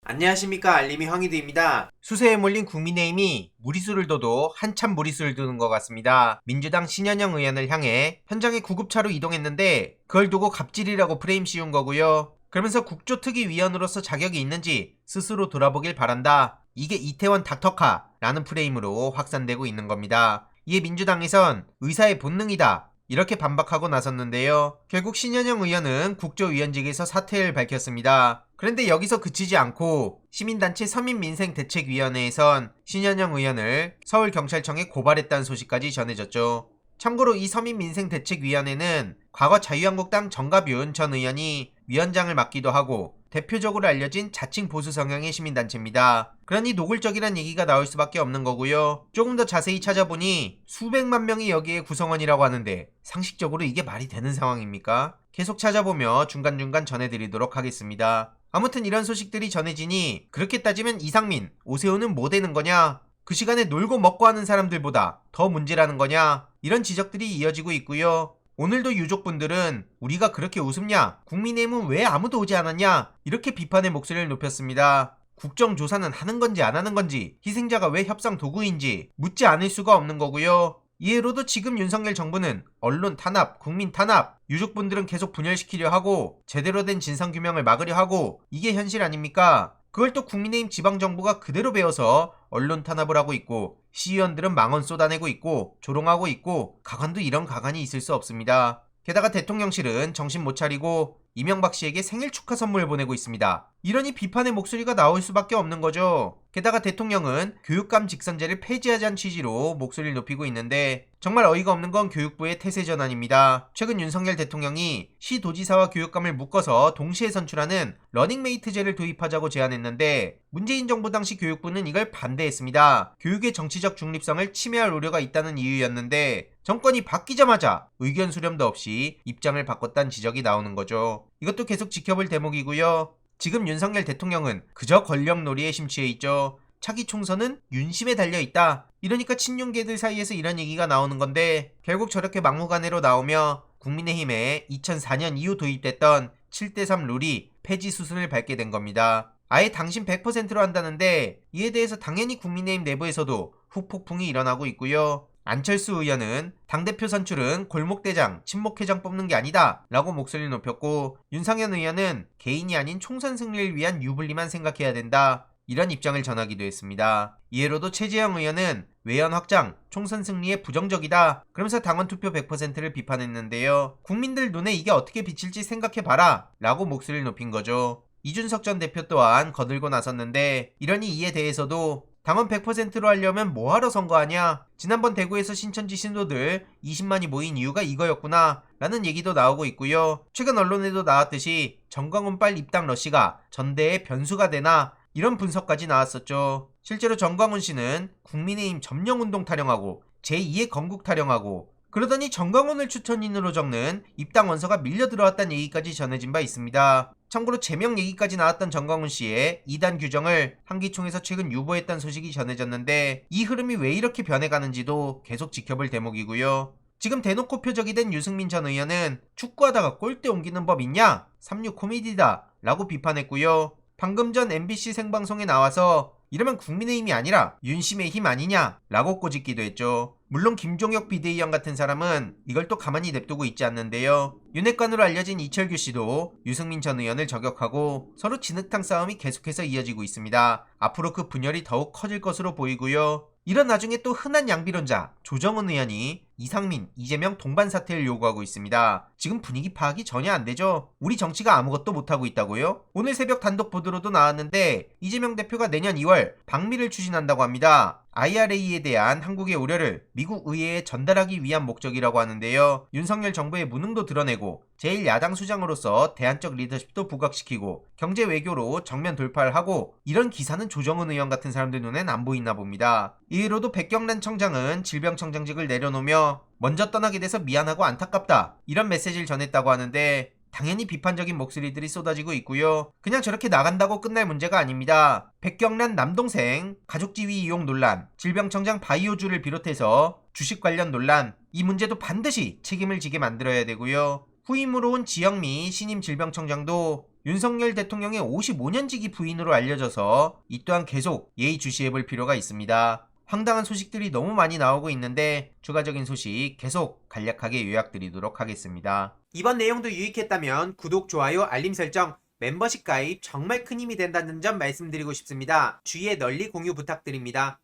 안녕하십니까, 알림이 황희두입니다. 수세에 몰린 국민의힘이 무리수를 둬도 한참 무리수를 두는 것 같습니다. 민주당 신현영 의원을 향해 현장에 구급차로 이동했는데 그걸 두고 갑질이라고 프레임 씌운 거고요. 그러면서 국조특위위원으로서 자격이 있는지 스스로 돌아보길 바란다. 이게 이태원 닥터카라는 프레임으로 확산되고 있는 겁니다. 이에 민주당에선 의사의 본능이다, 이렇게 반박하고 나섰는데요. 결국 신현영 의원은 국조위원직에서 사퇴를 밝혔습니다. 그런데 여기서 그치지 않고 시민단체 서민민생대책위원회에선 신현영 의원을 서울경찰청에 고발했다는 소식까지 전해졌죠. 참고로 이 서민민생대책위원회는 과거 자유한국당 정가윤 전 의원이 위원장을 맡기도 하고 대표적으로 알려진 자칭 보수 성향의 시민단체입니다. 그러니 노골적이란 얘기가 나올 수밖에 없는 거고요. 조금 더 자세히 찾아보니 수백만 명이 여기에 구성원이라고 하는데 상식적으로 이게 말이 되는 상황입니까? 계속 찾아보며 중간중간 전해드리도록 하겠습니다. 아무튼 이런 소식들이 전해지니 그렇게 따지면 이상민, 오세훈은 뭐 되는 거냐? 그 시간에 놀고 먹고 하는 사람들보다 더 문제라는 거냐? 이런 지적들이 이어지고 있고요. 오늘도 유족분들은 우리가 그렇게 우습냐? 국민의힘은 왜 아무도 오지 않았냐? 이렇게 비판의 목소리를 높였습니다. 국정조사는 하는 건지 안 하는 건지, 희생자가 왜 협상 도구인지 묻지 않을 수가 없는 거고요. 이해로도 지금 윤석열 정부는 언론 탄압, 국민 탄압, 유족분들은 계속 분열시키려 하고 제대로 된 진상규명을 막으려 하고, 이게 현실 아닙니까? 그걸 또 국민의힘 지방정부가 그대로 배워서 언론 탄압을 하고 있고, 시의원들은 망언 쏟아내고 있고 조롱하고 있고, 가관도 이런 가관이 있을 수 없습니다. 게다가 대통령실은 정신 못 차리고 이명박 씨에게 생일 축하 선물을 보내고 있습니다. 이러니 비판의 목소리가 나올 수밖에 없는 거죠. 게다가 대통령은 교육감 직선제를 폐지하자는 취지로 목소리를 높이고 있는데 정말 어이가 없는 건 교육부의 태세 전환입니다. 최근 윤석열 대통령이 시도지사와 교육감을 묶어서 동시에 선출하는 러닝메이트제를 도입하자고 제안했는데 문재인 정부 당시 교육부는 이걸 반대했습니다. 교육의 정치적 중립성을 침해할 우려가 있다는 이유였는데 정권이 바뀌자마자 의견 수렴도 없이 입장을 바꿨다는 지적이 나오는 거죠. 이것도 계속 지켜볼 대목이고요. 지금 윤석열 대통령은 그저 권력놀이에 심취해 있죠. 차기 총선은 윤심에 달려있다. 이러니까 친윤계들 사이에서 이런 얘기가 나오는 건데 결국 저렇게 막무가내로 나오며 국민의힘에 2004년 이후 도입됐던 7대3 룰이 폐지 수순을 밟게 된 겁니다. 아예 당신 100%로 한다는데 이에 대해서 당연히 국민의힘 내부에서도 후폭풍이 일어나고 있고요. 안철수 의원은 당대표 선출은 골목대장, 친목회장 뽑는 게 아니다 라고 목소리를 높였고, 윤상현 의원은 개인이 아닌 총선 승리를 위한 유불리만 생각해야 된다, 이런 입장을 전하기도 했습니다. 이해로도 최재형 의원은 외연 확장, 총선 승리에 부정적이다 그러면서 당원 투표 100%를 비판했는데요. 국민들 눈에 이게 어떻게 비칠지 생각해봐라 라고 목소리를 높인 거죠. 이준석 전 대표 또한 거들고 나섰는데 이러니 이에 대해서도 당원 100%로 하려면 뭐하러 선거하냐? 지난번 대구에서 신천지 신도들 20만이 모인 이유가 이거였구나 라는 얘기도 나오고 있고요. 최근 언론에도 나왔듯이 정광훈빨 입당 러시가 전대의 변수가 되나? 이런 분석까지 나왔었죠. 실제로 정광훈 씨는 국민의힘 점령운동 타령하고 제2의 건국 타령하고 그러더니 정광훈을 추천인으로 적는 입당 원서가 밀려 들어왔다는 얘기까지 전해진 바 있습니다. 참고로 제명 얘기까지 나왔던 정광훈 씨의 2단 규정을 한기총에서 최근 유보했다는 소식이 전해졌는데 이 흐름이 왜 이렇게 변해가는지도 계속 지켜볼 대목이고요. 지금 대놓고 표적이 된 유승민 전 의원은 축구하다가 골대 옮기는 법 있냐? 36 코미디다 라고 비판했고요. 방금 전 MBC 생방송에 나와서 이러면 국민의힘이 아니라 윤심의 힘 아니냐 라고 꼬집기도 했죠. 물론 김종혁 비대위원 같은 사람은 이걸 또 가만히 냅두고 있지 않는데요. 윤핵관으로 알려진 이철규 씨도 유승민 전 의원을 저격하고 서로 진흙탕 싸움이 계속해서 이어지고 있습니다. 앞으로 그 분열이 더욱 커질 것으로 보이고요. 이런 와중에 또 흔한 양비론자 조정은 의원이 이상민, 이재명 동반 사퇴를 요구하고 있습니다. 지금 분위기 파악이 전혀 안 되죠. 우리 정치가 아무것도 못하고 있다고요? 오늘 새벽 단독 보도로도 나왔는데 이재명 대표가 내년 2월 방미를 추진한다고 합니다. IRA에 대한 한국의 우려를 미국 의회에 전달하기 위한 목적이라고 하는데요. 윤석열 정부의 무능도 드러내고 제1야당 수장으로서 대안적 리더십도 부각시키고 경제 외교로 정면 돌파를 하고, 이런 기사는 조정은 의원 같은 사람들 눈엔 안 보이나 봅니다. 이후로도 백경란 청장은 질병청장직을 내려놓으며 먼저 떠나게 돼서 미안하고 안타깝다 이런 메시지를 전했다고 하는데 당연히 비판적인 목소리들이 쏟아지고 있고요. 그냥 저렇게 나간다고 끝날 문제가 아닙니다. 백경란 남동생 가족지위 이용 논란, 질병청장 바이오주를 비롯해서 주식 관련 논란, 이 문제도 반드시 책임을 지게 만들어야 되고요. 후임으로 온 지영미 신임 질병청장도 윤석열 대통령의 55년지기 부인으로 알려져서 이 또한 계속 예의주시해볼 필요가 있습니다. 황당한 소식들이 너무 많이 나오고 있는데 추가적인 소식 계속 간략하게 요약드리도록 하겠습니다. 이번 내용도 유익했다면 구독, 좋아요, 알림 설정, 멤버십 가입 정말 큰 힘이 된다는 점 말씀드리고 싶습니다. 주위에 널리 공유 부탁드립니다.